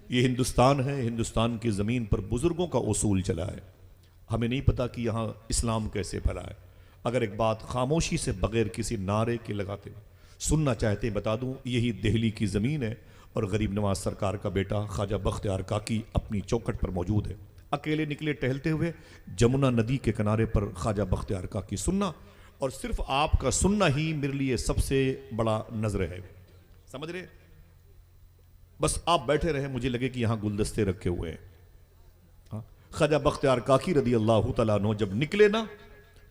یہ ہندوستان ہے، ہندوستان کی زمین پر بزرگوں کا اصول چلا ہے. ہمیں نہیں پتا کہ یہاں اسلام کیسے پھیلا ہے. اگر ایک بات خاموشی سے بغیر کسی نعرے کے لگاتے سننا چاہتے بتا دوں، یہی دہلی کی زمین ہے اور غریب نواز سرکار کا بیٹا خواجہ بختیار کاکی اپنی چوکھٹ پر موجود ہے. اکیلے نکلے ٹہلتے ہوئے جمنا ندی کے کنارے پر خواجہ بختیار کاکی سننا، اور صرف آپ کا سننا ہی میرے لیے سب سے بڑا نظر ہے. سمجھ رہے؟ بس آپ بیٹھے رہے، مجھے لگے کہ یہاں گلدستے رکھے ہوئے ہیں. خواجہ بختیار کاکی رضی اللہ تعالیٰ عنہ جب نکلے نا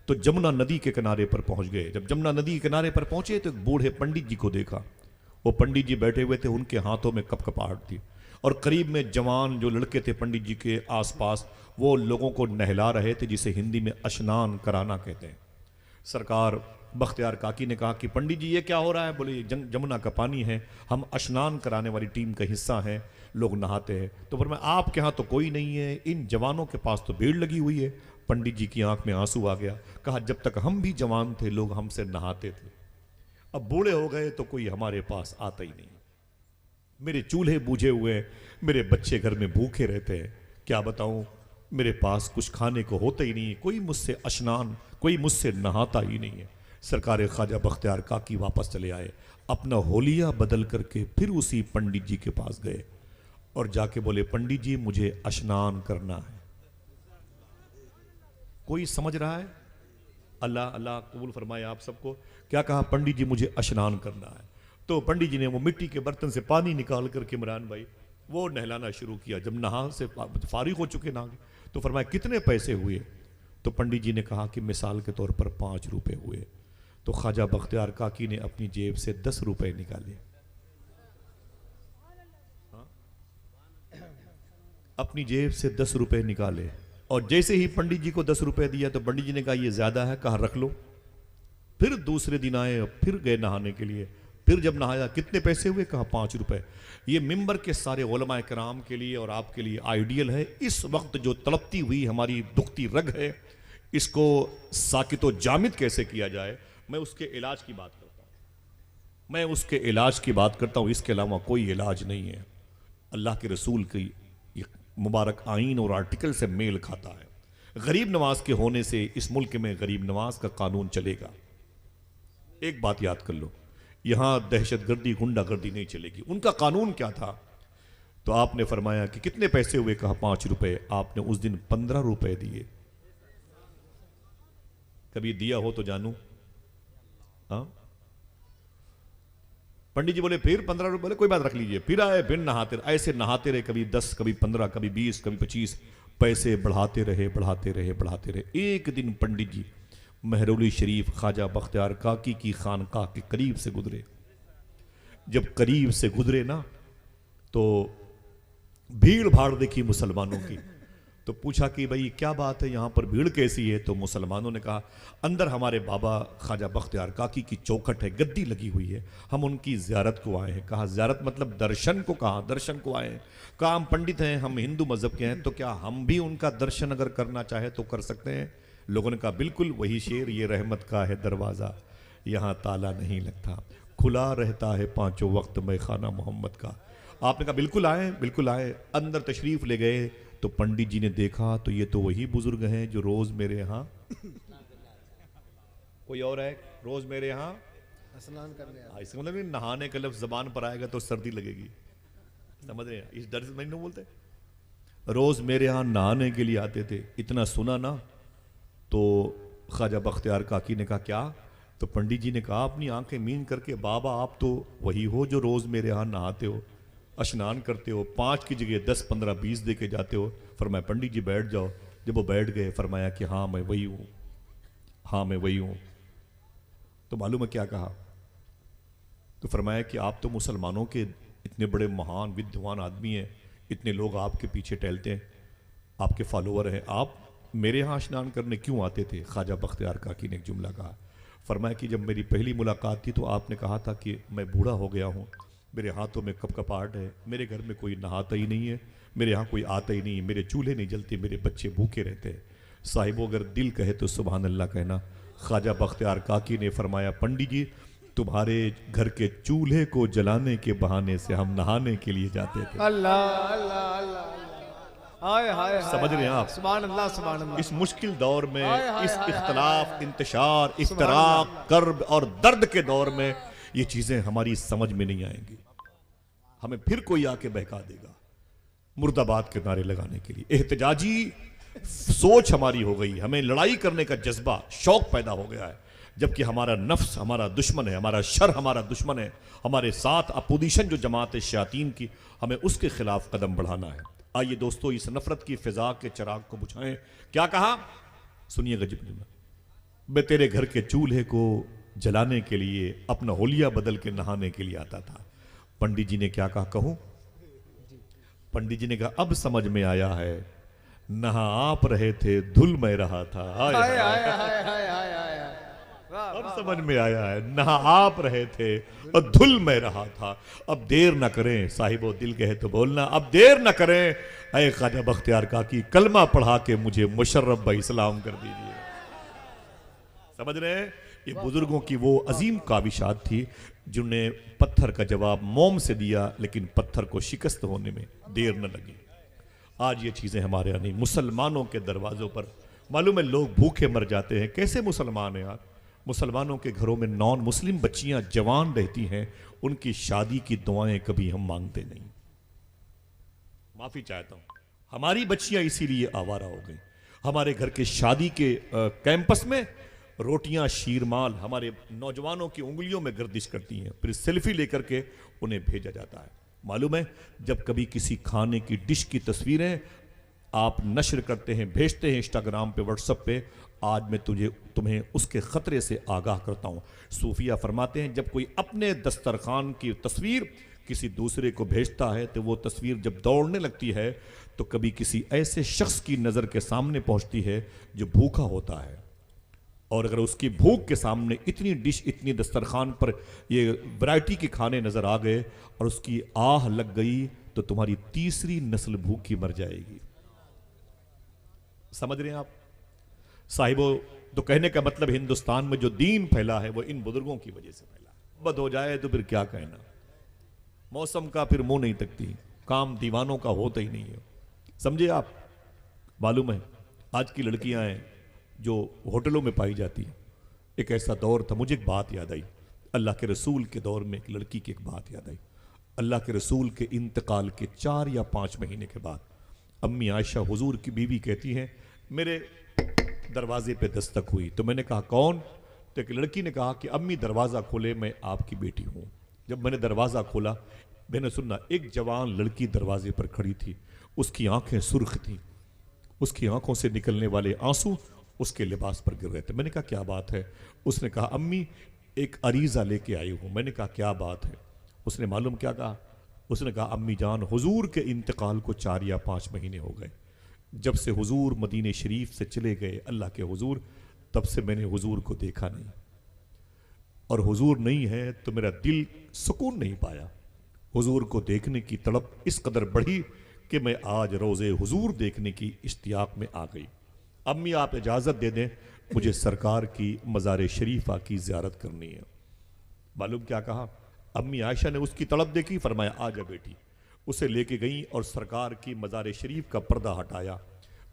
تو جمنا ندی کے کنارے پر پہنچ گئے. جب جمنا ندی کے کنارے پر پہنچے تو ایک بوڑھے پنڈت جی کو دیکھا. وہ پنڈت جی بیٹھے ہوئے تھے، ان کے ہاتھوں میں کپ کپاہٹ تھی، اور قریب میں جوان جو لڑکے تھے پنڈت جی کے آس پاس، وہ لوگوں کو نہلا رہے تھے، جسے ہندی میں اشنان کرانا کہتے ہیں. سرکار بختیار کاکی نے کہا کہ پنڈت جی یہ کیا ہو رہا ہے؟ بولے جمنا کا پانی ہے، ہم اشنان کرانے والی ٹیم کا حصہ ہیں، لوگ نہاتے ہیں. تو فرمایا آپ کے ہاں تو کوئی نہیں ہے، ان جوانوں کے پاس تو بھیڑ لگی ہوئی ہے. پنڈت جی کی آنکھ میں آنسو آ گیا. کہا جب تک ہم بھی جوان تھے لوگ ہم سے نہاتے تھے، اب بوڑھے ہو گئے تو کوئی ہمارے پاس آتا ہی نہیں. میرے چولہے بوجھے ہوئے، میرے بچے گھر میں بھوکے رہتے ہیں، کیا بتاؤں، میرے پاس کچھ کھانے کو ہوتا ہی نہیں، کوئی مجھ سے اشنان، کوئی مجھ سے نہاتا ہی نہیں ہے. سرکار خواجہ بختیار کاکی واپس چلے آئے، اپنا حولیہ بدل کر کے پھر اسی پنڈت جی کے پاس گئے اور جا کے بولے پنڈت جی مجھے اشنان کرنا ہے. کوئی سمجھ رہا ہے؟ اللہ اللہ قبول فرمائے آپ سب کو. کیا کہا؟ پنڈت جی مجھے اشنان کرنا ہے. تو پنڈت جی نے وہ مٹی کے برتن سے پانی نکال کر کے عمران بھائی وہ نہلانا شروع کیا. جب نہا سے فارغ ہو چکے نہ تو فرمایا کتنے پیسے ہوئے؟ تو پنڈت جی نے کہا کہ مثال کے طور پر 5 روپے ہوئے. تو خواجہ بختیار کاکی نے اپنی جیب سے 10 روپے نکالے، اپنی جیب سے 10 روپے نکالے، اور جیسے ہی پنڈت جی کو 10 روپے دیا تو پنڈت جی نے کہا یہ زیادہ ہے، کہا رکھ لو. پھر دوسرے دن آئے، پھر گئے نہانے کے لیے. پھر جب نہایا کتنے پیسے ہوئے؟ کہا 5 روپے. یہ ممبر کے سارے علماء کرام کے لیے اور آپ کے لیے آئیڈیل ہے. اس وقت جو تڑپتی ہوئی ہماری دکھتی رگ ہے، اس کو ساکت و جامد کیسے کیا جائے، میں اس کے علاج کی بات کرتا ہوں. میں اس کے علاج کی بات کرتا ہوں، اس کے علاوہ کوئی علاج نہیں ہے. اللہ کے رسول کی مبارک آئین اور آرٹیکل سے میل کھاتا ہے. غریب نواز کے ہونے سے اس ملک میں غریب نواز کا قانون چلے گا. ایک بات یاد کر لو، یہاں دہشت گردی گنڈا گردی نہیں چلے گی. ان کا قانون کیا تھا؟ تو آپ نے فرمایا کہ کتنے پیسے ہوئے؟ کہا 5 روپے. آپ نے اس دن 15 روپے دیے. کبھی دیا ہو تو جانوں. ہاں پنڈت جی بولے پھر 15 روپے. بولے کوئی بات رکھ لیجئے. پھر آئے، پھر نہاتے رہے، ایسے نہاتے رہے، کبھی 10 کبھی 15 کبھی 20 کبھی 25. پیسے بڑھاتے رہے بڑھاتے رہے بڑھاتے رہے. ایک دن پنڈت جی مہرولی شریف خواجہ بختیار کاکی کی خانقاہ کے قریب سے گزرے. جب قریب سے گزرے نا تو بھیڑ بھاڑ دیکھی مسلمانوں کی. تو پوچھا کہ بھئی کیا بات ہے، یہاں پر بھیڑ کیسی ہے؟ تو مسلمانوں نے کہا اندر ہمارے بابا خواجہ بختیار کاکی کی چوکھٹ ہے، گدی لگی ہوئی ہے، ہم ان کی زیارت کو آئے ہیں. کہا زیارت مطلب درشن کو؟ کہا درشن کو آئے ہیں. کہا ہم پنڈت ہیں، ہم ہندو مذہب کے ہیں، تو کیا ہم بھی ان کا درشن اگر کرنا چاہے تو کر سکتے ہیں؟ لوگوں نے کہا بالکل، وہی شعر، یہ رحمت کا ہے دروازہ، یہاں تالا نہیں لگتا، کھلا رہتا ہے 5 وقت میں خانہ محمد کا. آپ نے کہا بالکل آئے بالکل آئے. اندر تشریف لے گئے تو پنڈت جی نے دیکھا تو یہ تو وہی بزرگ ہیں جو روز میرے ہاں کوئی اور ہے روز میرے ہاں اسنان کرنے آتے. اس کا مطلب نہانے کا لفظ زبان پر آئے گا تو سردی لگے گی. سمجھ رہے ہیں؟ اس ڈر سے نہیں بولتے. روز میرے ہاں نہانے کے لیے آتے تھے. اتنا سنا نا تو خواجہ بختیار کاکی نے کہا کیا؟ تو پنڈت جی نے کہا اپنی آنکھیں مین کر کے بابا آپ تو وہی ہو جو روز میرے ہاں نہاتے ہو، اشنان کرتے ہو، 5 کی جگہ 10 15 20 دے کے جاتے ہو. فرمایا پنڈت جی بیٹھ جاؤ. جب وہ بیٹھ گئے فرمایا کہ ہاں میں وہی ہوں، ہاں میں وہی ہوں. تو معلوم ہے کیا کہا؟ تو فرمایا کہ آپ تو مسلمانوں کے اتنے بڑے مہان ودوان آدمی ہیں، اتنے لوگ آپ کے پیچھے ٹہلتے ہیں، آپ کے فالوور ہیں، آپ میرے ہاں اشنان کرنے کیوں آتے تھے؟ خواجہ بختیار کاکی نے ایک جملہ کہا. فرمایا کہ جب میری پہلی ملاقات تھی تو آپ نے کہا تھا کہ میں بوڑھا ہو گیا ہوں، میرے ہاتھوں میں کپ کپاہٹ ہے، میرے گھر میں کوئی نہاتا ہی نہیں ہے، میرے ہاں کوئی آتا ہی نہیں، میرے چولہے نہیں جلتے، میرے بچے بھوکے رہتے ہیں. صاحبو اگر دل کہے تو سبحان اللہ کہنا. خواجہ بختیار کاکی نے فرمایا پنڈت جی تمہارے گھر کے چولہے کو جلانے کے بہانے سے ہم نہانے کے لیے جاتے تھے۔ اللہ اللہ اللہ ہائے ہائے سمجھ رہے ہیں آپ؟ سبحان اللہ سبحان اللہ۔ اس مشکل دور میں، اس اختلاف، انتشار، افتراق، کرب اور درد کے دور میں یہ چیزیں ہماری سمجھ میں نہیں آئیں گی۔ ہمیں پھر کوئی آ کے بہکا دے گا مرد آباد کے نعرے لگانے کے لیے۔ احتجاجی سوچ ہماری ہو گئی، ہمیں لڑائی کرنے کا جذبہ، شوق پیدا ہو گیا ہے، جبکہ ہمارا نفس ہمارا دشمن ہے، ہمارا شر ہمارا دشمن ہے، ہمارے ساتھ اپوزیشن جو جماعت ہے شیاطین کی، ہمیں اس کے خلاف قدم بڑھانا ہے۔ آئیے دوستو اس نفرت کی فضا کے چراغ کو بجھائیں۔ کیا کہا؟ سنیے گا جبریل، میں تیرے گھر کے چولہے کو جلانے کے لیے اپنا حلیہ بدل کے نہانے کے لیے آتا تھا۔ پنڈت جی نے کیا کہا کہوں؟ پنڈت جی نے کہا اب سمجھ میں آیا ہے، نہا آپ رہے تھے دھل میں رہا تھا۔ اب سمجھ میں آیا ہے، نہا آپ رہے تھے اور دھل میں رہا تھا۔ اب دیر نہ کریں، صاحب و دل کہے تو بولنا، اب دیر نہ کریں، اے خواجہ بختیار کاکی کلمہ پڑھا کے مجھے مشرف با اسلام کر دیجئے۔ سمجھ رہے ہیں؟ یہ بزرگوں کی وہ عظیم کاوشات تھی جنہوں نے پتھر کا جواب موم سے دیا، لیکن پتھر کو شکست ہونے میں دیر نہ لگی۔ آج یہ چیزیں ہمارے یہاں نہیں۔ مسلمانوں کے دروازوں پر معلوم ہے لوگ بھوکے مر جاتے ہیں۔ کیسے مسلمان ہیں یار؟ مسلمانوں کے گھروں میں نان مسلم بچیاں جوان رہتی ہیں، ان کی شادی کی دعائیں کبھی ہم مانگتے نہیں۔ معافی چاہتا ہوں، ہماری بچیاں اسی لیے آوارہ ہو گئیں۔ ہمارے گھر کے شادی کے کیمپس میں روٹیاں شیرمال ہمارے نوجوانوں کی انگلیوں میں گردش کرتی ہیں، پھر سیلفی لے کر کے انہیں بھیجا جاتا ہے۔ معلوم ہے جب کبھی کسی کھانے کی ڈش کی تصویریں آپ نشر کرتے ہیں، بھیجتے ہیں انسٹاگرام پہ، واٹس ایپ پہ، آج میں تمہیں اس کے خطرے سے آگاہ کرتا ہوں۔ صوفیہ فرماتے ہیں جب کوئی اپنے دسترخوان کی تصویر کسی دوسرے کو بھیجتا ہے تو وہ تصویر جب دوڑنے لگتی ہے تو کبھی کسی ایسے شخص کی نظر کے سامنے پہنچتی ہے جو بھوکا ہوتا ہے، اور اگر اس کی بھوک کے سامنے اتنی ڈش، اتنی دسترخوان پر یہ ورائٹی کے کھانے نظر آ گئے اور اس کی آہ لگ گئی تو تمہاری تیسری نسل بھوکی مر جائے گی۔ سمجھ رہے ہیں آپ؟ صاحبو، تو کہنے کا مطلب ہندوستان میں جو دین پھیلا ہے وہ ان بزرگوں کی وجہ سے پھیلا ہے۔ بد ہو جائے تو پھر کیا کہنا، موسم کا پھر منہ نہیں تکتی، کام دیوانوں کا ہوتا ہی نہیں ہے۔ سمجھے آپ؟ معلوم ہے آج کی لڑکیاں ہیں جو ہوٹلوں میں پائی جاتی ہیں، ایک ایسا دور تھا، مجھے ایک بات یاد آئی، اللہ کے رسول کے دور میں ایک لڑکی کی ایک بات یاد آئی۔ اللہ کے رسول کے انتقال کے 4 یا 5 مہینے کے بعد امی عائشہ حضور کی بیوی کہتی ہیں میرے دروازے پہ دستک ہوئی، تو میں نے کہا کون؟ تو ایک لڑکی نے کہا کہ امی دروازہ کھولے، میں آپ کی بیٹی ہوں۔ جب میں نے دروازہ کھولا، میں نے سننا ایک جوان لڑکی دروازے پر کھڑی تھی، اس کی آنکھیں سرخ تھیں، اس کی آنکھوں سے نکلنے والے آنسو اس کے لباس پر گر رہے تھے۔ میں نے کہا کیا بات ہے؟ اس نے کہا امی ایک عریضہ لے کے آئی ہوں۔ میں نے کہا کیا بات ہے؟ اس نے معلوم کیا کہا؟ اس نے کہا امی جان حضور کے انتقال کو 4 یا 5 مہینے ہو گئے، جب سے حضور مدینہ شریف سے چلے گئے اللہ کے حضور، تب سے میں نے حضور کو دیکھا نہیں، اور حضور نہیں ہے تو میرا دل سکون نہیں پایا۔ حضور کو دیکھنے کی تڑپ اس قدر بڑھی کہ میں آج روزے حضور دیکھنے کی اشتیاق میں آ گئی۔ امی آپ اجازت دے دیں، مجھے سرکار کی مزار شریفہ کی زیارت کرنی ہے۔ معلوم کیا کہا؟ امی عائشہ نے اس کی طلب دیکھی، فرمایا آجا بیٹی۔ اسے لے کے گئیں اور سرکار کی مزار شریف کا پردہ ہٹایا۔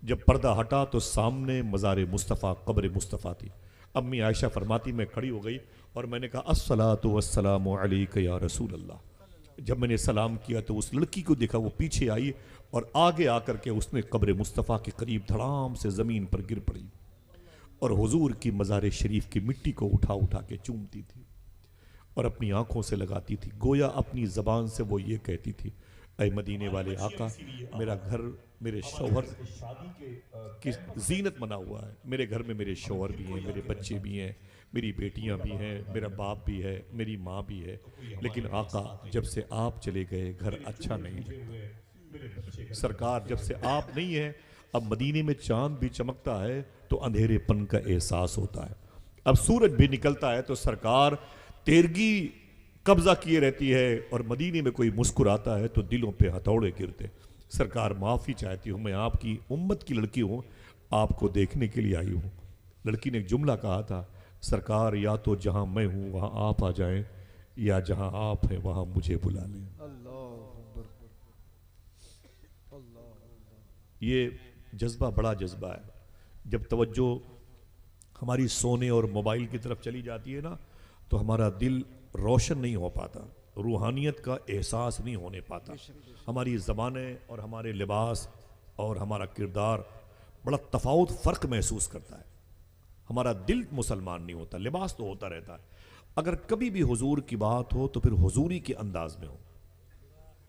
جب پردہ ہٹا تو سامنے مزار مصطفیٰ، قبر مصطفیٰ تھی۔ امی عائشہ فرماتی میں کھڑی ہو گئی اور میں نے کہا الصلاۃ والسلام علیک یا رسول اللہ۔ جب میں نے سلام کیا تو اس لڑکی کو دیکھا، وہ پیچھے آئی اور آگے آ کر کے اس نے قبر مصطفیٰ کے قریب دھڑام سے زمین پر گر پڑی اور حضور کی مزار شریف کی مٹی کو اٹھا اٹھا کے چومتی تھی اور اپنی آنکھوں سے لگاتی تھی، گویا اپنی زبان سے وہ یہ کہتی تھی اے مدینے والے آقا، میرا گھر میرے شوہر کی زینت بنا ہوا ہے، میرے گھر میں میرے شوہر بھی ہیں، میرے بچے بھی ہیں، میری بیٹیاں بھی ہیں، میرا باپ بھی ہے، میری ماں بھی ہے، لیکن آقا جب سے آپ چلے گئے گھر اچھا نہیں لگتا۔ سرکار جب سے آپ نہیں ہیں، اب مدینے میں چاند بھی چمکتا ہے تو اندھیرے پن کا احساس ہوتا ہے، اب سورج بھی نکلتا ہے تو سرکار تیرگی قبضہ کیے رہتی ہے، اور مدینے میں کوئی مسکراتا ہے تو دلوں پہ ہتھوڑے گرتے۔ سرکار معافی چاہتی ہوں، میں آپ کی امت کی لڑکی ہوں، آپ کو دیکھنے کے لیے آئی ہوں۔ لڑکی نے ایک جملہ کہا تھا، سرکار یا تو جہاں میں ہوں وہاں آپ آ جائیں یا جہاں آپ ہیں وہاں مجھے بلا لیں. یہ جذبہ بڑا جذبہ ہے. جب توجہ ہماری سونے اور موبائل کی طرف چلی جاتی ہے نا تو ہمارا دل روشن نہیں ہو پاتا, روحانیت کا احساس نہیں ہونے پاتا. ہماری زبانیں اور ہمارے لباس اور ہمارا کردار بڑا تفاوت فرق محسوس کرتا ہے. ہمارا دل مسلمان نہیں ہوتا, لباس تو ہوتا رہتا ہے. اگر کبھی بھی حضور کی بات ہو تو پھر حضوری کے انداز میں ہو,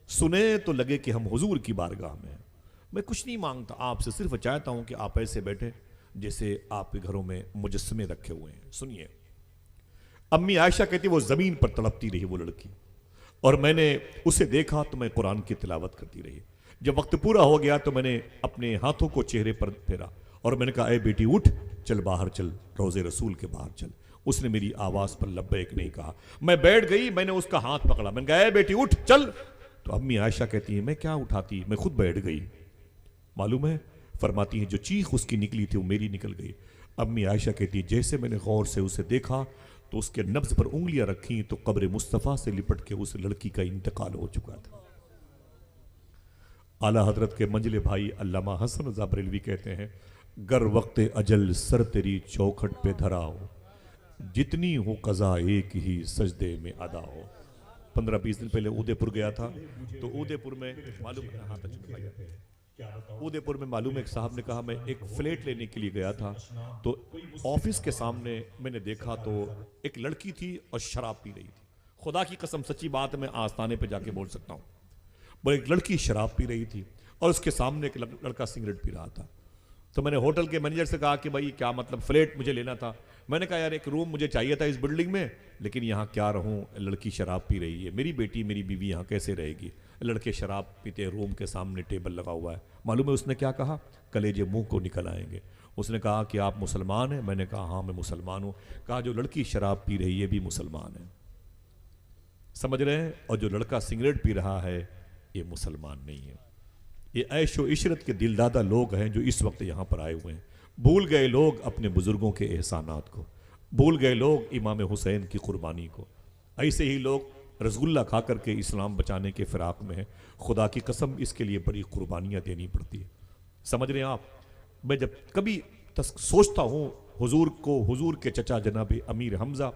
سنیں تو لگے کہ ہم حضور کی بارگاہ میں ہیں. میں کچھ نہیں مانگتا آپ سے, صرف چاہتا ہوں کہ آپ ایسے بیٹھیں جیسے آپ کے گھروں میں مجسمے رکھے ہوئے ہیں. سنیے, امی عائشہ کہتی وہ زمین پر تڑپتی رہی وہ لڑکی, اور میں نے اسے دیکھا تو میں قرآن کی تلاوت کرتی رہی. جب وقت پورا ہو گیا تو میں نے اپنے ہاتھوں کو چہرے پر پھیرا اور میں نے کہا اے بیٹی اٹھ, چل باہر چل, روضے رسول کے باہر چل. اس نے میری آواز پر لبیک نہیں کہا. میں بیٹھ گئی, میں نے اس کا ہاتھ پکڑا, میں نے کہا اے بیٹی اٹھ چل. تو امی عائشہ کہتی ہیں میں کیا اٹھاتی, میں خود بیٹھ گئی. معلوم ہے, فرماتی ہیں جو چیخ اس کی نکلی تھی وہ میری نکل گئی. امی عائشہ کہتی جیسے میں نے غور سے اسے دیکھا تو اس کے نبض پر انگلیاں رکھیں تو قبر مصطفیٰ سے لپٹ کے اس لڑکی کا انتقال ہو چکا تھا. اعلیٰ حضرت کے منجلے بھائی علامہ حسن رضا بریلوی کہتے ہیں گر وقت اجل سر تیری چوکھٹ پہ دھرا ہو, جتنی ہو قضا ایک ہی سجدے میں ادا ہو. 15-20 دن پہلے اودے پور گیا تھا تو اودے پور میں معلوم ایک صاحب نے کہا میں ایک فلیٹ لینے کے لیے گیا تھا تو آفس کے سامنے میں نے دیکھا تو ایک لڑکی تھی اور شراب پی رہی تھی. خدا کی قسم سچی بات ہے, میں آستانے پہ جا کے بول سکتا ہوں. وہ ایک لڑکی شراب پی رہی تھی اور اس کے سامنے ایک لڑکا سگریٹ پی رہا تھا. تو میں نے ہوٹل کے مینیجر سے کہا کہ بھائی کیا مطلب, فلیٹ مجھے لینا تھا. میں نے کہا یار ایک روم مجھے چاہیے تھا اس بلڈنگ میں, لیکن یہاں کیا رہوں, لڑکی شراب پی رہی ہے, میری بیٹی میری بیوی یہاں کیسے رہے گی. لڑکے شراب پیتے, روم کے سامنے ٹیبل لگا ہوا ہے. معلوم ہے اس نے کیا کہا, کلیجے منہ کو نکل آئیں گے. اس نے کہا کہ آپ مسلمان ہیں, میں نے کہا ہاں میں مسلمان ہوں. کہا جو لڑکی شراب پی رہی ہے بھی مسلمان ہے. سمجھ رہے ہیں, اور جو لڑکا سگریٹ پی رہا ہے یہ مسلمان نہیں ہے. یہ عیش و عشرت کے دلدادہ لوگ ہیں جو اس وقت یہاں پر آئے ہوئے ہیں. بھول گئے لوگ اپنے بزرگوں کے احسانات کو, بھول گئے لوگ امام حسین کی قربانی کو. ایسے ہی لوگ رسگلہ کھا کر کے اسلام بچانے کے فراق میں ہیں. خدا کی قسم اس کے لیے بڑی قربانیاں دینی پڑتی ہے. سمجھ رہے ہیں آپ, میں جب کبھی سوچتا ہوں حضور کو, حضور کے چچا جناب امیر حمزہ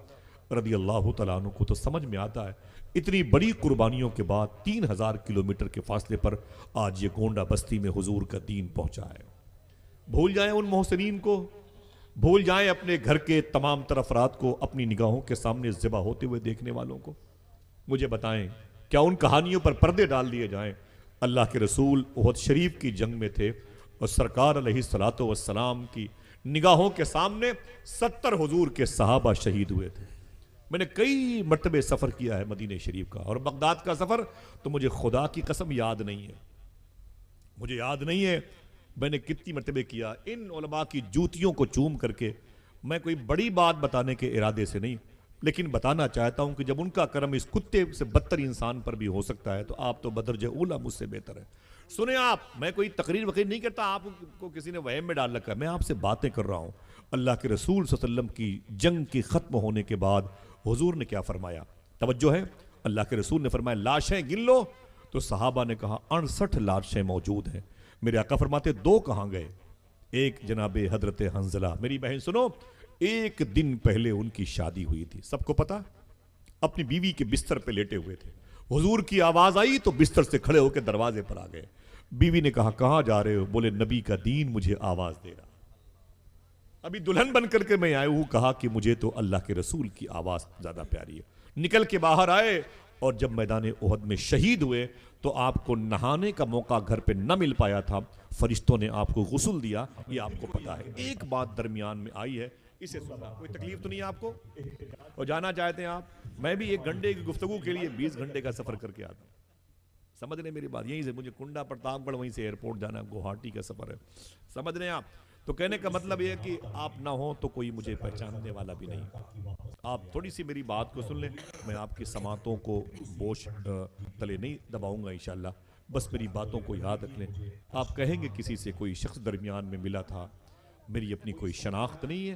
رضی اللہ تعالیٰ عنہ کو, تو سمجھ میں آتا ہے اتنی بڑی قربانیوں کے بعد 3000 کلومیٹر کے فاصلے پر آج یہ گونڈا بستی میں حضور کا دین پہنچا ہے. بھول جائیں ان محسنین کو, بھول جائیں اپنے گھر کے تمام تر افراد کو, اپنی نگاہوں کے سامنے ذبح ہوتے ہوئے دیکھنے والوں کو. مجھے بتائیں کیا ان کہانیوں پر پردے ڈال دیے جائیں. اللہ کے رسول احد شریف کی جنگ میں تھے اور سرکار علیہ الصلوۃ والسلام کی نگاہوں کے سامنے 70 حضور کے صحابہ شہید ہوئے تھے. میں نے کئی مرتبے سفر کیا ہے مدینہ شریف کا, اور بغداد کا سفر تو مجھے خدا کی قسم یاد نہیں ہے, مجھے یاد نہیں ہے میں نے کتنی مرتبے کیا. ان علماء کی جوتیوں کو چوم کر کے, میں کوئی بڑی بات بتانے کے ارادے سے نہیں, لیکن بتانا چاہتا ہوں کہ جب ان کا کرم اس کتے سے بدتر انسان پر بھی ہو سکتا ہے تو آپ تو بدرجہ اولا مجھ سے بہتر ہے. سنیں آپ, میں کوئی تقریر وقیر نہیں کرتا, آپ کو کسی نے وہم میں ڈال رکھا ہے, میں آپ سے باتیں کر رہا ہوں. اللہ کے رسول صلی اللہ علیہ وسلم کی جنگ کی ختم ہونے کے بعد حضور نے کیا فرمایا, توجہ ہے. اللہ کے رسول نے فرمایا لاشیں گن لو, تو صحابہ نے کہا 68 لاشیں موجود ہیں. میرے آقا فرماتے 2 کہاں گئے, ایک جناب حضرت حنظلہ, میری بہن سنو, ایک دن پہلے ان کی شادی ہوئی تھی, سب کو پتا, اپنی بیوی کے بستر پہ لیٹے ہوئے تھے. حضور کی آواز آئی تو بستر سے کھڑے ہو کے دروازے پر آ گئے. بیوی نے کہا کہاں جا رہے ہو, بولے نبی کا دین مجھے آواز دے رہا, ابھی دلہن بن کر کے میں آئے ہوں. کہا کہ مجھے تو اللہ کے رسول کی آواز زیادہ پیاری ہے. نکل کے باہر آئے, اور جب میدان احد میں شہید ہوئے تو آپ کو نہانے کا موقع گھر پہ نہ مل پایا تھا, فرشتوں نے آپ کو غسل دیا, یہ آپ کو پتا ہے. ایک بات درمیان میں آئی ہے, اسے سنا, کوئی تکلیف تو نہیں ہے آپ کو, اور جانا چاہتے ہیں آپ, میں بھی 1 گھنٹے کی گفتگو کے لیے 20 گھنٹے کا سفر کر کے آتا ہوں. سمجھ رہے ہیں میری بات, یہیں سے مجھے کنڈا پرتاپ گڑھ, وہیں سے ایئرپورٹ جانا, گوہاٹی کا سفر ہے. سمجھ رہے ہیں آپ, تو کہنے کا مطلب یہ ہے کہ آپ نہ ہوں تو کوئی مجھے پہچاننے والا بھی نہیں. آپ تھوڑی سی میری بات کو سن لیں, میں آپ کی سماعتوں کو بوجھ تلے نہیں دباؤں گا انشاءاللہ, بس میری باتوں کو یاد رکھ لیں. آپ کہیں گے کسی سے کوئی شخص درمیان میں ملا تھا, میری اپنی کوئی شناخت نہیں ہے,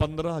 15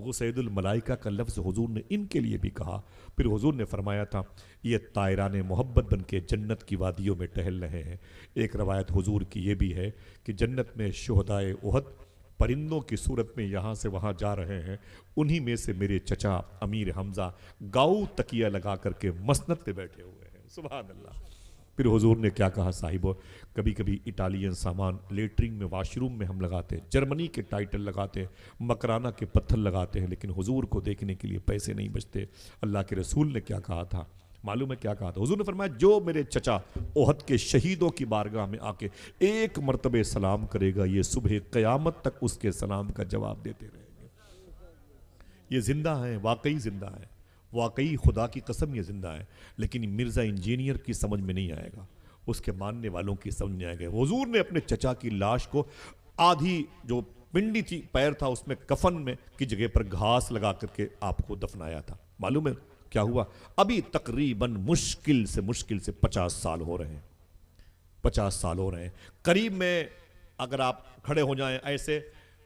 غسید الملائکہ کا لفظ حضور نے ان کے لیے بھی کہا. پھر حضور نے فرمایا تھا یہ طائران محبت بن کے جنت کی وادیوں میں ٹہل رہے ہیں. ایک روایت حضور کی یہ بھی ہے کہ جنت میں شہدائے احد پرندوں کی صورت میں یہاں سے وہاں جا رہے ہیں. انہی میں سے میرے چچا امیر حمزہ گاؤ تکیہ لگا کر کے مسند پہ بیٹھے ہوئے ہیں. سبحان اللہ. پھر حضور نے کیا کہا صاحبو، کبھی کبھی اٹالین سامان لیٹرنگ میں واش روم میں ہم لگاتے ہیں، جرمنی کے ٹائٹل لگاتے ہیں، مکرانہ کے پتھر لگاتے ہیں، لیکن حضور کو دیکھنے کے لیے پیسے نہیں بچتے. اللہ کے رسول نے کیا کہا تھا معلوم ہے؟ کیا کہا تھا حضور نے؟ فرمایا جو میرے چچا احد کے شہیدوں کی بارگاہ میں آ کے ایک مرتبہ سلام کرے گا، یہ صبح قیامت تک اس کے سلام کا جواب دیتے رہیں گے. یہ زندہ ہیں، واقعی زندہ ہیں، واقعی خدا کی قسم یہ زندہ ہے. لیکن مرزا انجینئر کی سمجھ میں نہیں آئے گا، اس کے ماننے والوں کی سمجھ نہیں آئے گا. حضور نے اپنے چچا کی لاش کو آدھی جو پنڈی تھی پیر تھا اس میں کفن میں کی جگہ پر گھاس لگا کر کے آپ کو دفنایا تھا. معلوم ہے کیا ہوا؟ ابھی تقریباً مشکل سے 50 سال ہو رہے ہیں. 50 سال ہو رہے ہیں. قریب میں اگر آپ کھڑے ہو جائیں ایسے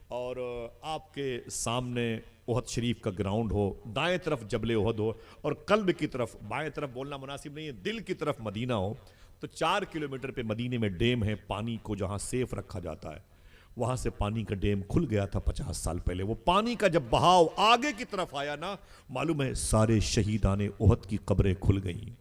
اور آپ کے سامنے احد شریف کا گراؤنڈ ہو، دائیں طرف جبل احد ہو اور قلب کی طرف، بائیں طرف بولنا مناسب نہیں ہے، دل کی طرف مدینہ ہو، تو 4 کلومیٹر پہ مدینے میں ڈیم ہے پانی کو جہاں سیف رکھا جاتا ہے. وہاں سے پانی کا ڈیم کھل گیا تھا 50 سال پہلے. وہ پانی کا جب بہاؤ آگے کی طرف آیا نا، معلوم ہے سارے شہیدان احد کی قبریں کھل گئیں.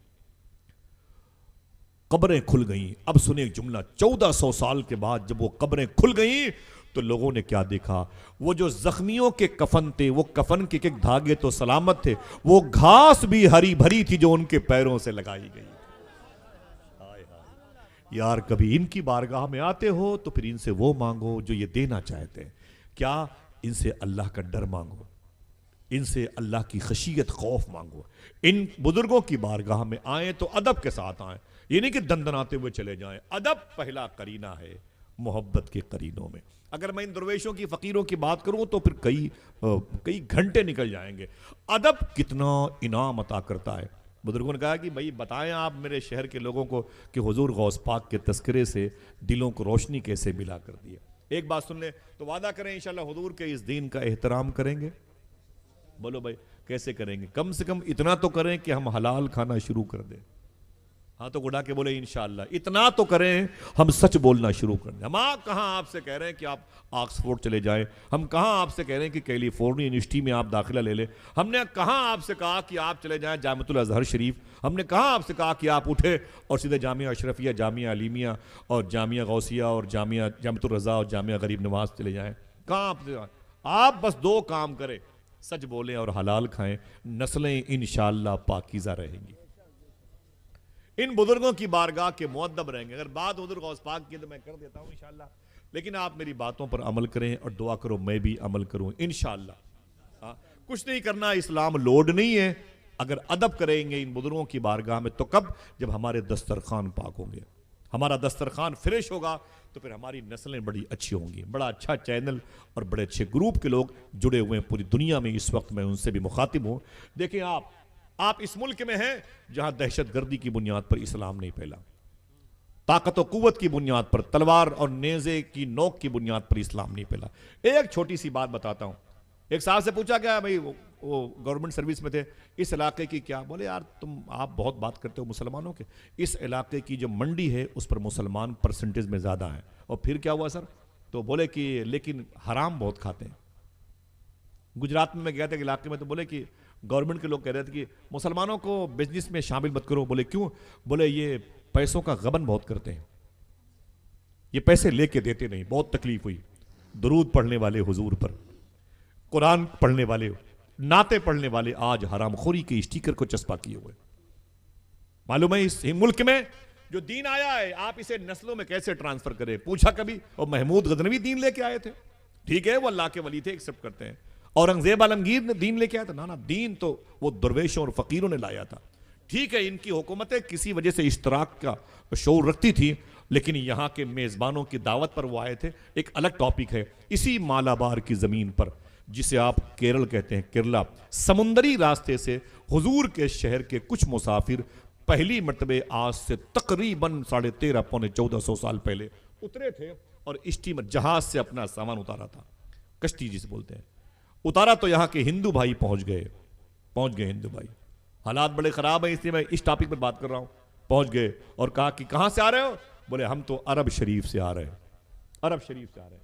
قبریں کھل گئیں. اب سنیں ایک جملہ، 1400 سال کے بعد جب وہ قبریں کھل گئیں تو لوگوں نے کیا دیکھا؟ وہ جو زخمیوں کے کفن تھے، وہ کفن کے ایک دھاگے تو سلامت تھے، وہ گھاس بھی ہری بھری تھی جو ان کے پیروں سے لگائی گئی. یار کبھی ان کی بارگاہ میں آتے ہو تو پھر ان سے وہ مانگو جو یہ دینا چاہتے ہیں. کیا؟ ان سے اللہ کا ڈر مانگو، ان سے اللہ کی خشیت خوف مانگو. ان بزرگوں کی بارگاہ میں آئیں تو ادب کے ساتھ آئیں، یہ نہیں کہ دندناتے ہوئے چلے جائیں. ادب پہلا قرینہ ہے محبت کے قرینوں میں. اگر میں ان درویشوں کی فقیروں کی بات کروں تو پھر کئی گھنٹے نکل جائیں گے. ادب کتنا انعام عطا کرتا ہے. بزرگوں نے کہا کہ بھائی بتائیں آپ میرے شہر کے لوگوں کو کہ حضور غوث پاک کے تذکرے سے دلوں کو روشنی کیسے ملا کر دی ہے. ایک بات سن لیں تو وعدہ کریں انشاءاللہ حضور کے اس دین کا احترام کریں گے. بولو بھائی کیسے کریں گے؟ کم سے کم اتنا تو کریں کہ ہم حلال کھانا شروع کر دیں. ہاں تو گڑا کے بولے انشاءاللہ اتنا تو کریں ہم سچ بولنا شروع کر دیں. ہم کہاں آپ سے کہہ رہے ہیں کہ آپ آکسفورڈ چلے جائیں، ہم کہاں آپ سے کہہ رہے ہیں کہ کیلیفورنیا یونیورسٹی میں آپ داخلہ لے لیں، ہم نے کہاں آپ سے کہا کہ آپ چلے جائیں جامعۃ الازہر شریف، ہم نے کہاں آپ سے کہا کہ آپ اٹھے اور سیدھے جامعہ اشرفیہ، جامعہ علیمیہ اور جامعہ غوثیہ اور جامعۃ الرضا اور جامعہ غریب نواز چلے جائیں. کہاں آپ بس 2 کام کریں، سچ بولیں اور حلال کھائیں، نسلیں انشاءاللہ پاکیزہ رہیں گی. ان بزرگوں کی بارگاہ کے مؤدب رہیں گے. اگر بات حضور غوث پاک کی تو میں کر دیتا ہوں انشاءاللہ، لیکن آپ میری باتوں پر عمل کریں اور دعا کرو میں بھی عمل کروں انشاءاللہ. کچھ نہیں کرنا، اسلام لوڈ نہیں ہے. اگر ادب کریں گے ان بزرگوں کی بارگاہ میں تو کب؟ جب ہمارے دسترخوان پاک ہوں گے، ہمارا دسترخوان فریش ہوگا تو پھر ہماری نسلیں بڑی اچھی ہوں گی. بڑا اچھا چینل اور بڑے اچھے گروپ کے لوگ جڑے ہوئے ہیں پوری دنیا میں اس وقت، میں ان سے بھی مخاطب ہوں. دیکھیں آپ اس ملک میں ہیں جہاں دہشت گردی کی بنیاد پر اسلام نہیں پھیلا، طاقت و قوت کی بنیاد پر، تلوار اور نیزے کی نوک کی بنیاد پر اسلام نہیں پھیلا. ایک چھوٹی سی بات بتاتا ہوں. ایک صاحب سے پوچھا گیا، بھائی وہ گورنمنٹ سروس میں تھے، اس علاقے کی کیا؟ بولے یار آپ بہت بات کرتے ہو مسلمانوں کے، اس علاقے کی جو منڈی ہے اس پر مسلمان پرسنٹیج میں زیادہ ہیں. اور پھر کیا ہوا سر؟ تو بولے کہ لیکن حرام بہت کھاتے ہیں. گجرات میں گیا تھا علاقے میں، تو بولے کہ گورنمنٹ کے لوگ کہہ رہے تھے کہ مسلمانوں کو بزنس میں شامل مت کرو. بولے کیوں؟ بولے یہ پیسوں کا غبن بہت کرتے ہیں، یہ پیسے لے کے دیتے نہیں. بہت تکلیف ہوئی. درود پڑھنے والے حضور پر، قرآن پڑھنے والے، نعتیں پڑھنے والے آج حرام خوری کے اسٹیکر کو چسپا کیے ہوئے. معلوم ہے اس ملک میں جو دین آیا ہے آپ اسے نسلوں میں کیسے ٹرانسفر کریں؟ پوچھا کبھی؟ اور محمود غزنوی دین لے کے آئے تھے، ٹھیک ہے وہ اللہ کے ولی تھے، ایکسپٹ کرتے ہیں. اورنگزیب عالمگیر نے دین لے کے آیا تھا؟ نا دین تو وہ درویشوں اور فقیروں نے لایا تھا. ٹھیک ہے ان کی حکومتیں کسی وجہ سے اشتراک کا شعور رکھتی تھی، لیکن یہاں کے میزبانوں کی دعوت پر وہ آئے تھے. ایک الگ ٹاپک ہے. اسی مالابار کی زمین پر جسے آپ کیرل کہتے ہیں، کیرلا، سمندری راستے سے حضور کے شہر کے کچھ مسافر پہلی مرتبہ آج سے تقریباً 13.5 پونے 1400 سال پہلے اترے تھے اور اسٹیمر جہاز سے اپنا سامان اتارا تھا، کشتی جسے بولتے ہیں. اتارا تو یہاں کے ہندو بھائی پہنچ گئے ہندو بھائی، حالات بڑے خراب ہیں اس لیے میں اس ٹاپک پر بات کر رہا ہوں. پہنچ گئے اور کہا کہ کہاں سے آ رہے ہو؟ بولے ہم تو عرب شریف سے آ رہے ہیں. عرب شریف سے آ رہے ہیں.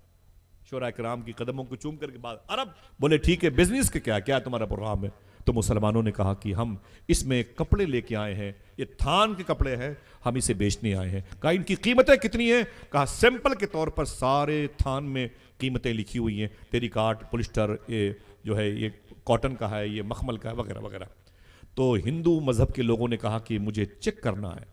شورا کرام کی قدموں کو چوم کر کے بعد عرب. بولے ٹھیک ہے، بزنس کے کیا تمہارا پروگرام ہے؟ تو مسلمانوں نے کہا کہ ہم اس میں کپڑے لے کے آئے ہیں، یہ تھان کے کپڑے ہیں، ہم اسے بیچنے آئے ہیں. کہا ان کی قیمتیں کتنی ہیں؟ کہا سیمپل کے طور پر سارے تھان میں قیمتیں لکھی ہوئی ہیں، ٹیری کاٹ، پولسٹر، یہ جو ہے یہ کاٹن کا ہے، یہ مخمل کا ہے، وغیرہ وغیرہ. تو ہندو مذہب کے لوگوں نے کہا کہ مجھے چیک کرنا ہے.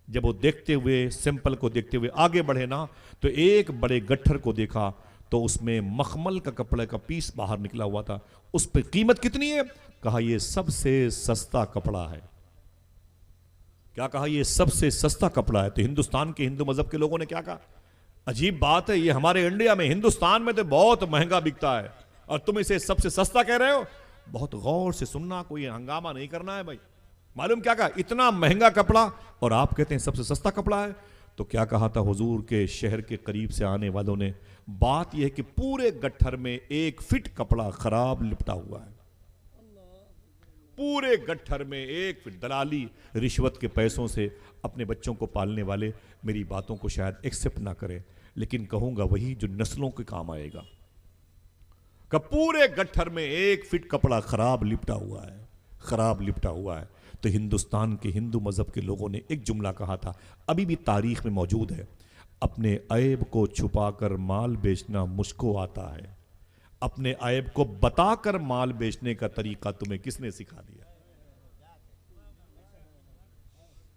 جب وہ دیکھتے ہوئے سیمپل کو دیکھتے ہوئے آگے بڑھے نا، تو ایک بڑے گٹھر کو دیکھا تو اس میں مخمل کا کپڑے کا پیس باہر نکلا ہوا تھا. اس پہ قیمت کتنی ہے؟ کہا یہ سب سے سستا کپڑا ہے. کیا کہا؟ یہ سب سے سستا کپڑا ہے. تو ہندوستان کے ہندو مذہب کے لوگوں نے کیا کہا؟ عجیب بات ہے، یہ ہمارے انڈیا میں، ہندوستان میں تو بہت مہنگا بکتا ہے اور تم اسے سب سے سستا کہہ رہے ہو. بہت غور سے سننا، کوئی ہنگامہ نہیں کرنا ہے بھائی. معلوم کیا کہا؟ اتنا مہنگا کپڑا اور آپ کہتے ہیں سب سے سستا کپڑا ہے. تو کیا کہا تھا حضور کے شہر کے قریب سے آنے والوں نے؟ بات یہ ہے کہ پورے گٹھر میں 1 فٹ کپڑا خراب لپٹا ہوا ہے. پورے گٹھر میں 1 فٹ. دلالی رشوت کے پیسوں سے اپنے بچوں کو پالنے والے میری باتوں کو شاید ایکسپٹ نہ کریں، لیکن کہوں گا وہی جو نسلوں کے کام آئے گا. کہ پورے گٹھر میں 1 فٹ کپڑا خراب لپٹا ہوا ہے، خراب لپٹا ہوا ہے. تو ہندوستان کے ہندو مذہب کے لوگوں نے ایک جملہ کہا تھا، ابھی بھی تاریخ میں موجود ہے، اپنے عیب کو چھپا کر مال بیچنا مجھ کو آتا ہے. اپنے عیب کو بتا کر مال بیچنے کا طریقہ تمہیں کس نے سکھا دیا؟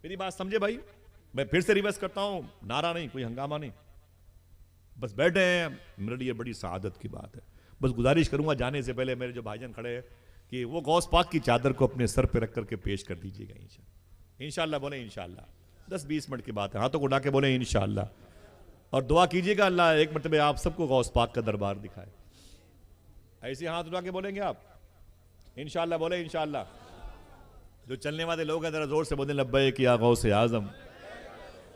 میری بات سمجھے بھائی؟ میں پھر سے ریورس کرتا ہوں، نعرہ نہیں، کوئی ہنگامہ نہیں، بس بیٹھے ہیں. میرے لیے بڑی سعادت کی بات ہے. بس گزارش کروں گا جانے سے پہلے میرے جو بھائی جان کھڑے ہیں کہ وہ غوث پاک کی چادر کو اپنے سر پہ رکھ کر کے پیش کر دیجیے گا. انشاءاللہ بولیں انشاءاللہ. 10-20 منٹ کی بات ہے، ہاتھوں کو اٹھا کے بولیں انشاءاللہ. اور دعا کیجیے گا اللہ ایک مرتبہ آپ سب کو غوث پاک کا دربار دکھائے. ایسے ہاتھ اٹھا کے بولیں گے آپ؟ انشاءاللہ بولیں انشاءاللہ. جو چلنے والے لوگ ہیں ذرا زور سے بولیں لبیک یا غوث اعظم.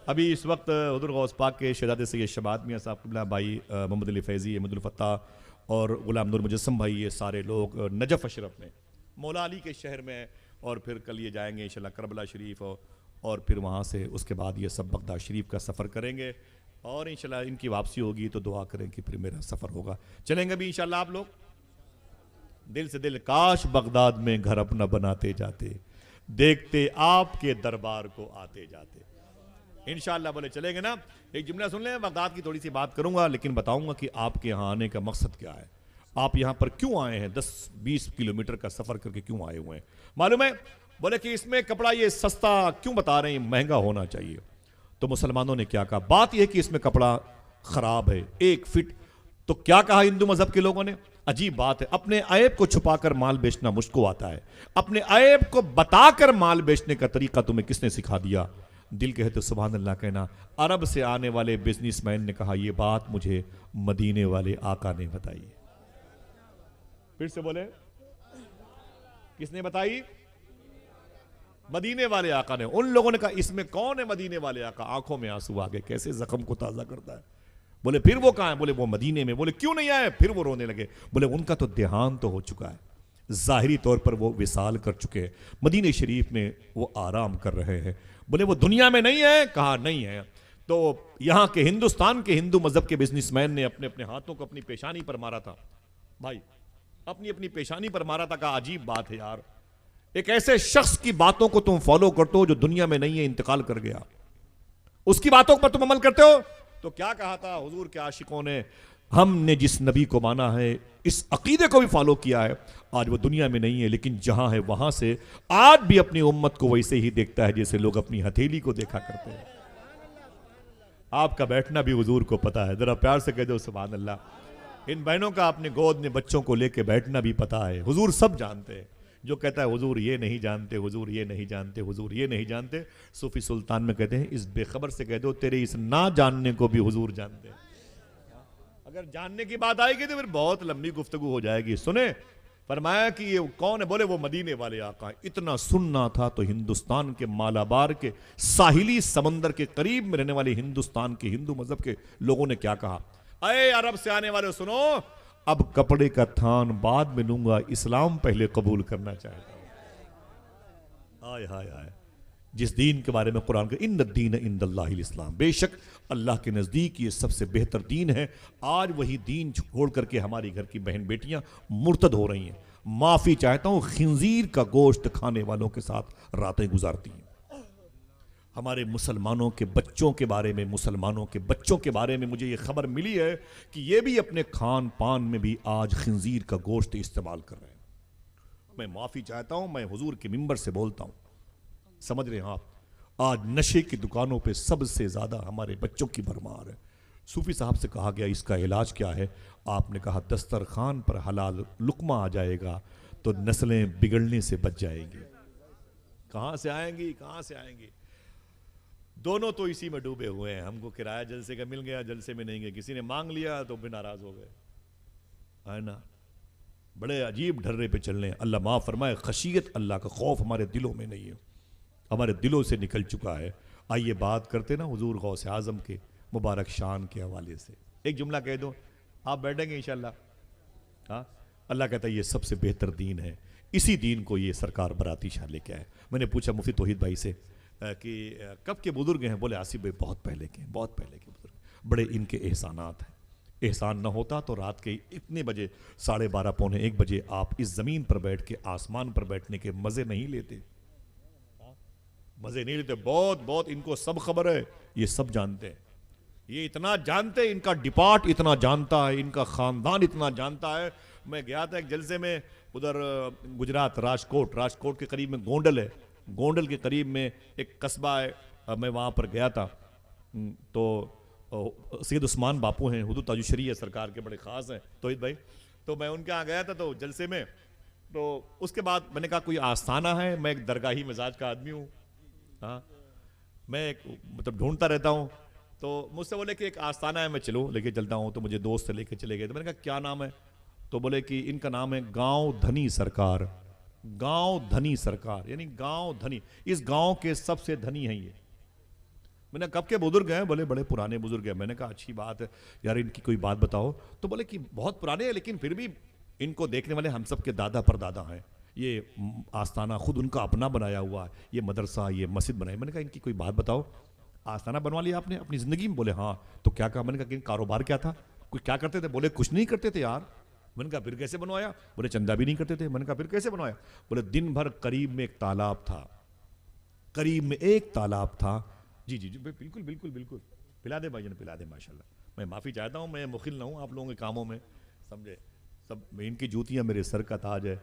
ابھی اس وقت حضور غوث پاک کے شہزادے سید شبات میاں صاحب قبلہ بھائی محمد علی فیضی، احمد الفتح اور غلام نور مجسم بھائی، یہ سارے لوگ نجف اشرف میں مولا علی کے شہر میں، اور پھر کل یہ جائیں گے انشاءاللہ کربلا شریف، اور پھر وہاں سے اس کے بعد یہ سب بغداد شریف کا سفر کریں گے، اور انشاءاللہ ان کی واپسی ہوگی تو دعا کریں کہ پھر میرا سفر ہوگا. چلیں گے بھی انشاءاللہ آپ لوگ دل سے دل. کاش بغداد میں گھر اپنا بناتے جاتے، دیکھتے آپ کے دربار کو آتے جاتے. انشاءاللہ بولے چلیں گے نا. ایک جملہ سن لیں، بغداد کی تھوڑی سی بات کروں گا لیکن بتاؤں گا کہ آپ کے یہاں آنے کا مقصد کیا ہے، آپ یہاں پر کیوں آئے ہیں، 10-20 کلومیٹر کا سفر کر کے کیوں آئے ہوئے ہیں. معلوم ہے بولے کہ اس میں کپڑا یہ سستا کیوں بتا رہے ہیں، مہنگا ہونا چاہیے. تو مسلمانوں نے کیا کہا؟ بات یہ ہے کہ اس میں کپڑا خراب ہے 1 فٹ. تو کیا کہا ہندو مذہب کے لوگوں نے؟ عجیب بات ہے، اپنے عیب کو چھپا کر مال بیچنا مجھ کو آتا ہے، اپنے عیب کو بتا کر مال بیچنے کا طریقہ تمہیں کس نے سکھا دیا؟ دل کہے تو سبحان اللہ کہنا. عرب سے آنے والے بزنس مین نے کہا یہ بات مجھے مدینے والے آقا نے بتائی. پھر سے بولے، کس نے بتائی؟ مدینے والے آقا نے. ان لوگوں نے کہا اس میں کون ہے مدینے والے آقا؟ آنکھوں میں آنسو آگے، کیسے زخم کو تازہ کرتا ہے. بولے پھر وہ کہاں ہے؟ بولے وہ مدینے میں. بولے کیوں نہیں آئے؟ پھر وہ رونے لگے. بولے ان کا تو دیہانت ہو چکا ہے، ظاہری طور پر وہ وصال کر چکے ہیں، مدینے شریف میں وہ آرام کر رہے ہیں. بولے وہ دنیا میں نہیں ہے؟ کہا نہیں ہے. تو یہاں کے ہندوستان کے ہندو مذہب کے بزنس مین نے اپنے اپنے ہاتھوں کو اپنی پیشانی پر مارا تھا. بھائی اپنی اپنی پیشانی پر مارا تھا. کہا عجیب بات ہے یار، ایک ایسے شخص کی باتوں کو تم فالو کرتے ہو جو دنیا میں نہیں ہے، انتقال کر گیا، اس کی باتوں پر تم عمل کرتے ہو. تو کیا کہا تھا حضور کے عاشقوں نے؟ ہم نے جس نبی کو مانا ہے، اس عقیدے کو بھی فالو کیا ہے، آج وہ دنیا میں نہیں ہے لیکن جہاں ہے وہاں سے آج بھی اپنی امت کو ویسے ہی دیکھتا ہے جیسے لوگ اپنی ہتھیلی کو دیکھا کرتے ہیں. آپ کا بیٹھنا بھی حضور کو پتا ہے، ذرا پیار سے کہہ دو سبحان اللہ. ان بہنوں کا اپنے گود میں بچوں کو لے کے بیٹھنا بھی پتا ہے، حضور سب جانتے ہیں. جو کہتا ہے حضور یہ نہیں جانتے، حضور یہ نہیں جانتے، حضور یہ نہیں جانتے، صوفی سلطان میں کہتے ہیں اس بے خبر سے کہہ دو تیرے اس نہ جاننے کو بھی حضور جانتے ہیں. اگر جاننے کی بات آئے گی تو پھر بہت لمبی گفتگو ہو جائے گی. سنیں فرمایا کہ یہ کون ہے؟ بولے وہ مدینے والے آقا. اتنا سننا تھا تو ہندوستان کے مالابار کے ساحلی سمندر کے قریب میں رہنے والے ہندوستان کے ہندو مذہب کے لوگوں نے کیا کہا؟ اے عرب سے آنے والے سنو، اب کپڑے کا تھان بعد میں لوں گا، اسلام پہلے قبول کرنا چاہتا ہوں۔ آئے ہائے ہائے، جس دین کے بارے میں قرآن کا ان الدین عند اللہ الاسلام، بے شک اللہ کے نزدیک یہ سب سے بہتر دین ہے، آج وہی دین چھوڑ کر کے ہماری گھر کی بہن بیٹیاں مرتد ہو رہی ہیں، معافی چاہتا ہوں، خنزیر کا گوشت کھانے والوں کے ساتھ راتیں گزارتی ہیں۔ ہمارے مسلمانوں کے بچوں کے بارے میں، مسلمانوں کے بچوں کے بارے میں مجھے یہ خبر ملی ہے کہ یہ بھی اپنے کھان پان میں بھی آج خنزیر کا گوشت استعمال کر رہے ہیں۔ میں معافی چاہتا ہوں، میں حضور کے منبر سے بولتا ہوں، سمجھ رہے ہیں آپ، آج نشے کی دکانوں پہ سب سے زیادہ ہمارے بچوں کی بھرمار ہے۔ صوفی صاحب سے کہا گیا اس کا علاج کیا ہے؟ آپ نے کہا دسترخوان پر حلال لقمہ آ جائے گا تو نسلیں بگڑنے سے بچ جائیں گی۔ کہاں سے آئیں گی، کہاں سے آئیں گی؟ دونوں تو اسی میں ڈوبے ہوئے ہیں، ہم کو کرایہ جلسے کا مل گیا، جلسے میں نہیں گئے، کسی نے مانگ لیا تو بھی ناراض ہو گئے، ہے نا؟ بڑے عجیب ڈھرے پہ چل رہے ہیں۔ اللہ معاف فرمائے، خشیت اللہ کا خوف ہمارے دلوں میں نہیں ہے، ہمارے دلوں سے نکل چکا ہے۔ آئیے بات کرتے نا حضور غوث اعظم کے مبارک شان کے حوالے سے، ایک جملہ کہہ دو، آپ بیٹھیں گے انشاءاللہ۔ ہاں، اللہ کہتا ہے یہ سب سے بہتر دین ہے، اسی دین کو یہ سرکار براتی شاہ لے کے آئے۔ میں نے پوچھا مفتی توحید بھائی سے کہ کب کے بزرگ ہیں؟ بولے آصف بھائی بہت پہلے کے، بہت پہلے کے بزرگ، بڑے ان کے احسانات ہیں۔ احسان نہ ہوتا تو رات کے اتنے بجے 12:30 پونے 1 بجے آپ اس زمین پر بیٹھ کے آسمان پر بیٹھنے کے مزے نہیں لیتے، مزے نہیں لیتے۔ بہت بہت ان کو سب خبر ہے، یہ سب جانتے ہیں، یہ اتنا جانتے ہیں، ان کا ڈپارٹ اتنا جانتا ہے، ان کا خاندان اتنا جانتا ہے۔ میں گیا تھا ایک جلسے میں ادھر گجرات، راجکوٹ کے قریب میں گونڈل ہے، گونڈل کے قریب میں ایک قصبہ ہے، میں وہاں پر گیا تھا تو سید عثمان باپو ہیں، حدود تاج الشریعہ سرکار کے بڑے خاص ہیں توحید بھائی، تو میں ان کے یہاں گیا تھا تو جلسے میں، تو اس کے بعد میں نے کہا کوئی آستانہ ہے؟ میں ایک درگاہی مزاج کا آدمی ہوں، ہاں میں مطلب ڈھونڈتا رہتا ہوں، تو مجھ سے بولے کہ ایک آستانہ ہے، میں چلو لے کے چلتا ہوں، تو مجھے دوست سے لے کے چلے گئے، تو میں نے کہا کیا نام ہے؟ تو بولے کہ ان کا نام ہے گاؤں دھنی سرکار، گاؤں دھنی سرکار، یعنی گاؤں دھنی، اس گاؤں کے سب سے دھنی ہیں یہ۔ میں نے کب کے بزرگ ہیں؟ بولے بڑے پرانے بزرگ ہیں۔ میں نے کہا اچھی بات ہے یار، ان کی کوئی بات بتاؤ۔ تو بولے کہ بہت پرانے ہیں لیکن پھر بھی ان کو دیکھنے والے ہم سب کے دادا پر دادا ہیں، یہ آستانہ خود ان کا اپنا بنایا ہوا ہے، یہ مدرسہ، یہ مسجد بنائی۔ میں نے کہا ان کی کوئی بات بتاؤ، آستانہ بنوا لیا آپ نے اپنی زندگی میں؟ بولے ہاں۔ تو کیا کہا؟ میں نے کہا کہ کاروبار کیا تھا، کچھ کیا کرتے تھے؟ بولے کچھ نہیں کرتے تھے یار۔ میں نے کہا پھر کیسے بنوایا؟ بولے چندہ بھی نہیں کرتے تھے۔ میں نے کہا پھر کیسے بنوایا؟ بولے دن بھر قریب میں ایک تالاب تھا، قریب میں ایک تالاب تھا۔ جی جی جی بالکل بالکل بالکل، پلا دے بھائی جان، پلا دے ماشاءاللہ۔ میں معافی چاہتا ہوں، میں مخل نہ ہوں آپ لوگوں کے کاموں میں، سمجھے؟ سب ان کی جوتیاں میرے سر کا تاج ہے،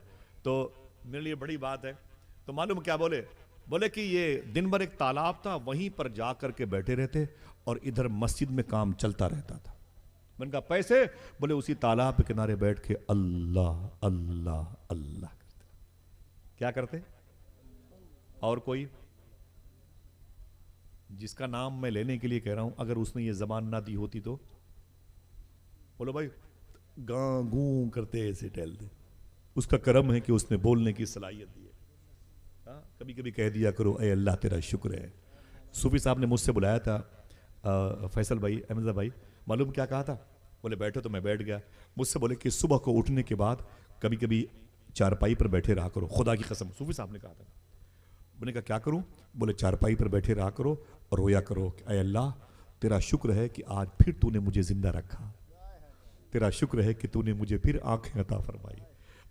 تو میرے لیے بڑی بات ہے۔ تو معلوم کیا بولے؟ بولے کہ یہ دن بھر ایک تالاب تھا، وہیں پر جا کر کے بیٹھے رہتے اور ادھر مسجد میں کام چلتا رہتا تھا۔ میں نے کہا پیسے؟ بولے اسی تالاب کے کنارے بیٹھ کے اللہ اللہ اللہ کرتے۔ کیا کرتے؟ اور کوئی جس کا نام میں لینے کے لیے کہہ رہا ہوں، اگر اس نے یہ زبان نہ دی ہوتی تو بولو بھائی گاں گوں کرتے ایسے ٹہلتے۔ اس کا کرم ہے کہ اس نے بولنے کی صلاحیت دی ہے۔ ہاں کبھی کبھی کہہ دیا کرو اے اللہ تیرا شکر ہے۔ صوفی صاحب نے مجھ سے بلایا تھا، فیصل بھائی، احمد بھائی، معلوم کیا کہا تھا؟ بولے بیٹھو، تو میں بیٹھ گیا۔ مجھ سے بولے کہ صبح کو اٹھنے کے بعد کبھی کبھی چارپائی پر بیٹھے رہا کرو، خدا کی قسم صوفی صاحب نے کہا تھا۔ میں نے کہا کیا کروں؟ بولے چارپائی پر بیٹھے رہا کرو اور رویا کرو کہ اے اللہ تیرا شکر ہے کہ آج پھر تو نے مجھے زندہ رکھا، تیرا شکر ہے کہ تو نے مجھے پھر آنکھیں عطا فرمائی،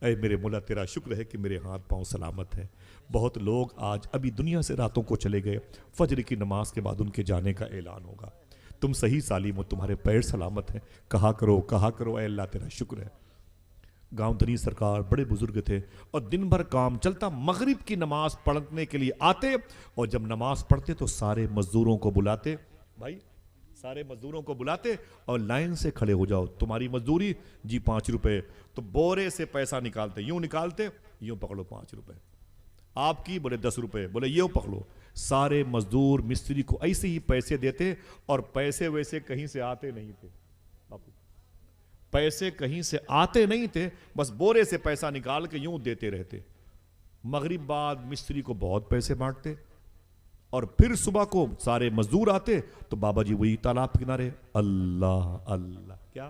اے میرے مولا تیرا شکر ہے کہ میرے ہاتھ پاؤں سلامت ہے۔ بہت لوگ آج ابھی دنیا سے راتوں کو چلے گئے، فجر کی نماز کے بعد ان کے جانے کا اعلان ہوگا، تم صحیح سالم ہو، تمہارے پیر سلامت ہیں، کہا کرو اے اللہ تیرا شکر ہے۔ گاؤں دھنی سرکار بڑے بزرگ تھے اور دن بھر کام چلتا، مغرب کی نماز پڑھنے کے لیے آتے اور جب نماز پڑھتے تو سارے مزدوروں کو بلاتے، بھائی سارے مزدوروں کو بلاتے اور لائن سے کھڑے ہو جاؤ، تمہاری مزدوری جی 5 روپے، تو بورے سے پیسہ نکالتے، یوں نکالتے، یوں پکڑو 5 روپے، آپ کی؟ بولے 10 روپے، بولے یوں پکڑو۔ سارے مزدور مستری کو ایسے ہی پیسے دیتے اور پیسے ویسے کہیں سے آتے نہیں تھے، پیسے کہیں سے آتے نہیں تھے، بس بورے سے پیسہ نکال کے یوں دیتے رہتے۔ مغرب بعد مستری کو بہت پیسے بانٹتے اور پھر صبح کو سارے مزدور آتے تو بابا جی وہی تالاب کنارے اللہ اللہ، کیا